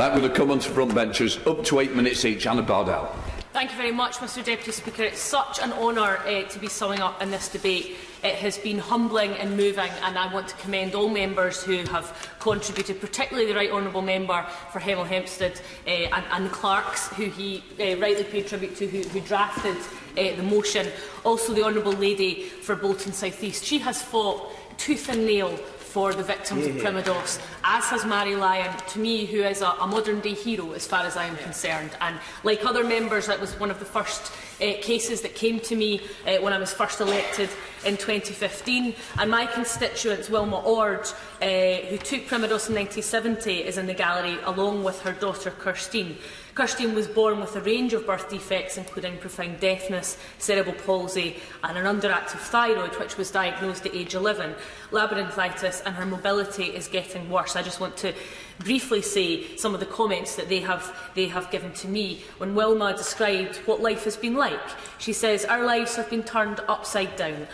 That would have come on to front benchers. Up to 8 minutes each. Anna Bardell. Thank you very much, Mr Deputy Speaker. It's such an honour to be summing up in this debate. It has been humbling and moving, and I want to commend all members who have contributed, particularly the Right Honourable Member for Hemel Hempstead and the clerks, who he rightly paid tribute to, who drafted the motion. Also the Honourable Lady for Bolton South East. She has fought tooth and nail for the victims of Primodos, as has Mary Lyon, to me, who is a modern-day hero as far as I am concerned. And like other members, that was one of the first cases that came to me when I was first elected in 2015. And my constituent, Wilma Ord, who took Primodos in 1970, is in the gallery, along with her daughter, Kirstine. Kirstine was born with a range of birth defects, including profound deafness, cerebral palsy and an underactive thyroid, which was diagnosed at age 11, labyrinthitis, and her mobility is getting worse. I just want to briefly say some of the comments that they have given to me. When Wilma described what life has been like, she says, "Our lives have been turned upside down.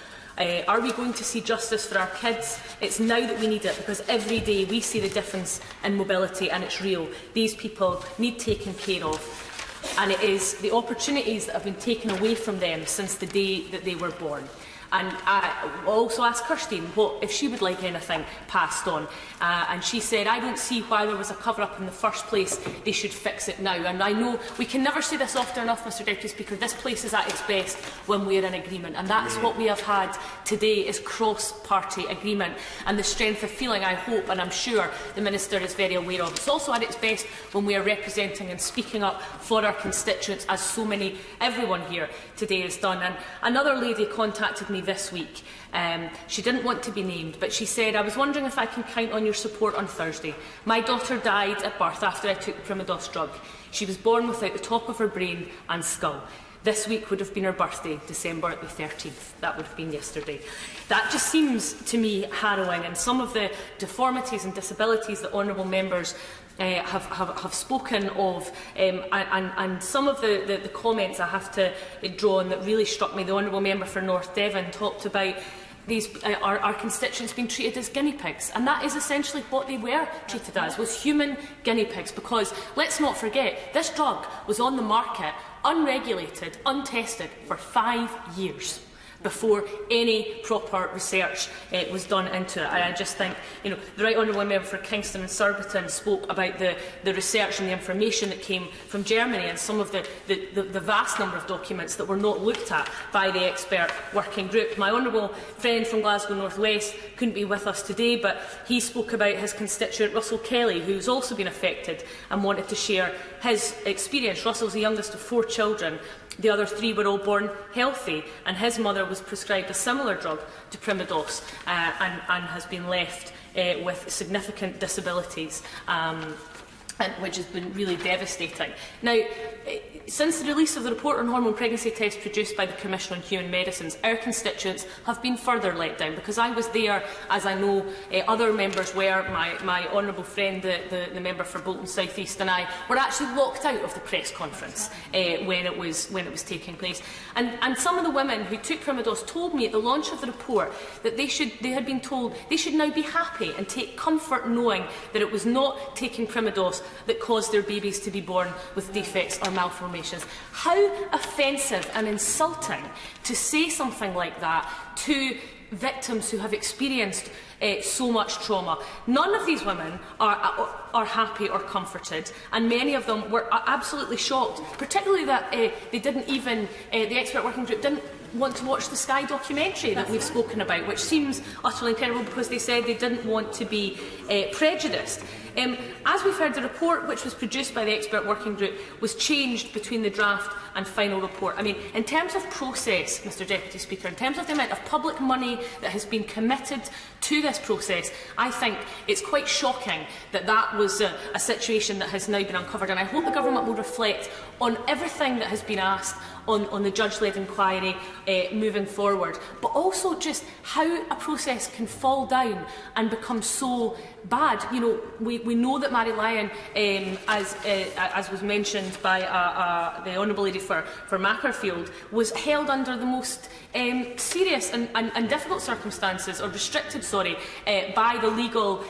Are we going to see justice for our kids? It's now that we need it, because every day we see the difference in mobility, and it's real. These people need taken care of, and it is the opportunities that have been taken away from them since the day that they were born." And I also asked Kirstine if she would like anything passed on. And she said, "I don't see why there was a cover-up in the first place. They should fix it now." And I know we can never say this often enough, Mr Deputy Speaker, this place is at its best when we are in agreement. And that's what we have had today, is cross-party agreement. And the strength of feeling, I hope, and I'm sure the Minister is very aware of. It's also at its best when we are representing and speaking up for our constituents, as everyone here today has done. And another lady contacted me this week. She didn't want to be named, but she said, "I was wondering if I can count on your support on Thursday. My daughter died at birth after I took the Primodos drug. She was born without the top of her brain and skull. This week would have been her birthday, December the 13th. That would have been yesterday." That just seems to me harrowing, and some of the deformities and disabilities that honourable members have spoken of, and some of the comments I have to draw on that really struck me. The Honourable Member for North Devon talked about our constituents being treated as guinea pigs, and that is essentially what they were treated as, was human guinea pigs, because let's not forget, this drug was on the market, unregulated, untested, for 5 years before any proper research was done into it. I just think, the Right Honourable Member for Kingston and Surbiton spoke about the research and the information that came from Germany, and some of the vast number of documents that were not looked at by the expert working group. My honourable friend from Glasgow North West couldn't be with us today, but he spoke about his constituent Russell Kelly, who's also been affected, and wanted to share his experience. Russell's the youngest of 4 children. The other 3 were all born healthy, and his mother was prescribed a similar drug to Primodos and has been left with significant disabilities, which has been really devastating. Now, since the release of the report on hormone pregnancy tests produced by the Commission on Human Medicines, our constituents have been further let down, because I was there, as I know other members were. My honourable friend, the member for Bolton South East, and I were actually locked out of the press conference when it was taking place. And some of the women who took Primodos told me at the launch of the report that they had been told they should now be happy and take comfort knowing that it was not taking Primodos that caused their babies to be born with defects or malformations. How offensive and insulting to say something like that to victims who have experienced so much trauma. None of these women are happy or comforted, and many of them were absolutely shocked, particularly that they didn't even, the expert working group didn't want to watch the Sky documentary that we've spoken about, which seems utterly incredible, because they said they didn't want to be prejudiced. As we've heard, the report, which was produced by the expert working group, was changed between the draft and final report. I mean, in terms of process, Mr Deputy Speaker, in terms of the amount of public money that has been committed to this process, I think it's quite shocking that that was a situation that has now been uncovered, and I hope the Government will reflect on everything that has been asked on the judge-led inquiry moving forward, but also just how a process can fall down and become so bad. We know that Mary Lyon, as was mentioned by the Honourable Lady for Macclesfield, was held under the most serious and difficult circumstances, or restricted, by the legal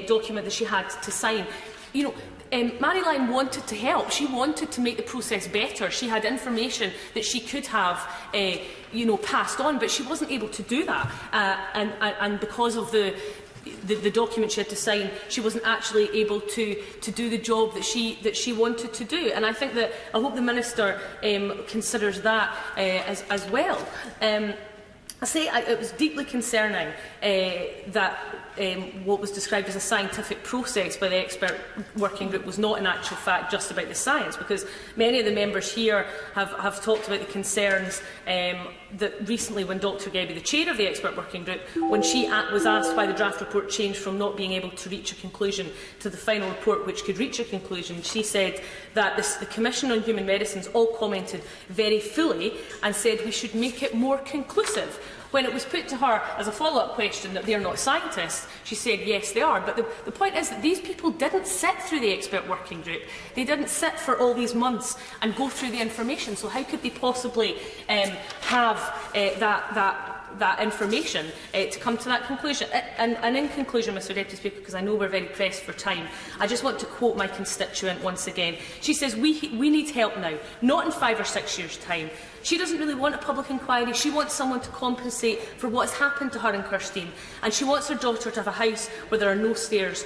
document that she had to sign. Maryline wanted to help. She wanted to make the process better. She had information that she could have passed on, but she wasn't able to do that. And because of the document she had to sign, she wasn't actually able to do the job that she wanted to do. And I think that I hope the Minister considers that as well. It was deeply concerning that what was described as a scientific process by the expert working group was not in actual fact just about the science, because many of the members here have talked about the concerns that recently when Dr Gebbie, the chair of the expert working group, when she was asked why the draft report changed from not being able to reach a conclusion to the final report which could reach a conclusion, she said that the Commission on Human Medicines all commented very fully and said we should make it more conclusive. When it was put to her as a follow-up question that they're not scientists, she said yes they are. But the point is that these people didn't sit through the expert working group. They didn't sit for all these months and go through the information. So how could they possibly have that information to come to that conclusion? And in conclusion, Mr Deputy Speaker, because I know we're very pressed for time, I just want to quote my constituent once again. She says, we need help now, not in 5 or 6 years' time. She doesn't really want a public inquiry. She wants someone to compensate for what's happened to her in Kirstein. And she wants her daughter to have a house where there are no stairs,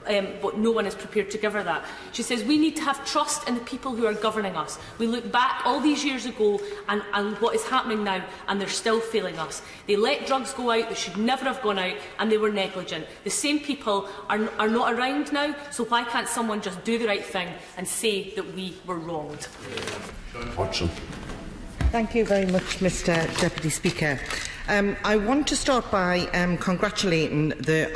but no one is prepared to give her that. She says we need to have trust in the people who are governing us. We look back all these years ago and what is happening now, and they're still failing us. They let drugs go out, they should never have gone out, and they were negligent. The same people are not around now, so why can't someone just do the right thing and say that we were wronged? Watson. Thank you very much, Mr Deputy Speaker. I want to start by congratulating the